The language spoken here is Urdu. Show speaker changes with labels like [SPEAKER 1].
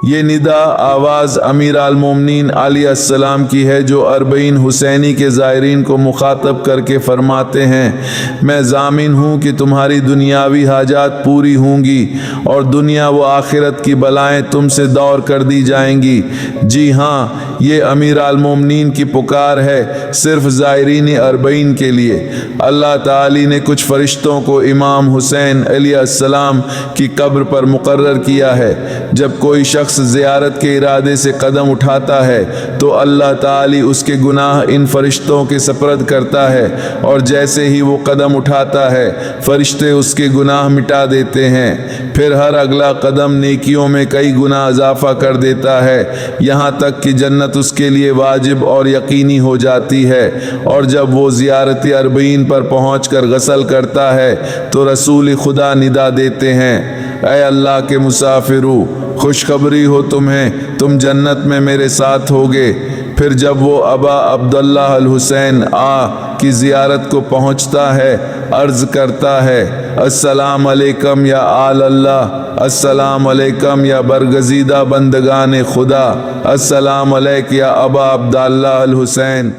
[SPEAKER 1] یہ ندا آواز امیر المومنین علیہ السلام کی ہے، جو 40 حسینی کے زائرین کو مخاطب کر کے فرماتے ہیں، میں ضامن ہوں کہ تمہاری دنیاوی حاجات پوری ہوں گی اور دنیا و آخرت کی بلائیں تم سے دور کر دی جائیں گی۔ جی ہاں، یہ امیر المومنین کی پکار ہے صرف زائرین 40 کے لیے۔ اللہ تعالی نے کچھ فرشتوں کو امام حسین علیہ السلام کی قبر پر مقرر کیا ہے۔ جب کوئی شخص زیارت کے ارادے سے قدم اٹھاتا ہے تو اللہ تعالی اس کے گناہ ان فرشتوں کے سپرد کرتا ہے، اور جیسے ہی وہ قدم اٹھاتا ہے فرشتے اس کے گناہ مٹا دیتے ہیں۔ پھر ہر اگلا قدم نیکیوں میں کئی گنا اضافہ کر دیتا ہے، یہاں تک کہ جنت اس کے لیے واجب اور یقینی ہو جاتی ہے۔ اور جب وہ زیارت 40 پر پہنچ کر غسل کرتا ہے تو رسول خدا ندا دیتے ہیں، اے اللہ کے مسافرو، خوشخبری ہو تمہیں، تم جنت میں میرے ساتھ ہوگے۔ پھر جب وہ ابا عبداللہ الحسین کی زیارت کو پہنچتا ہے، عرض کرتا ہے، السلام علیکم یا آل اللہ، السلام علیکم یا برگزیدہ بندگان خدا، السلام علیک یا ابا عبداللہ الحسین۔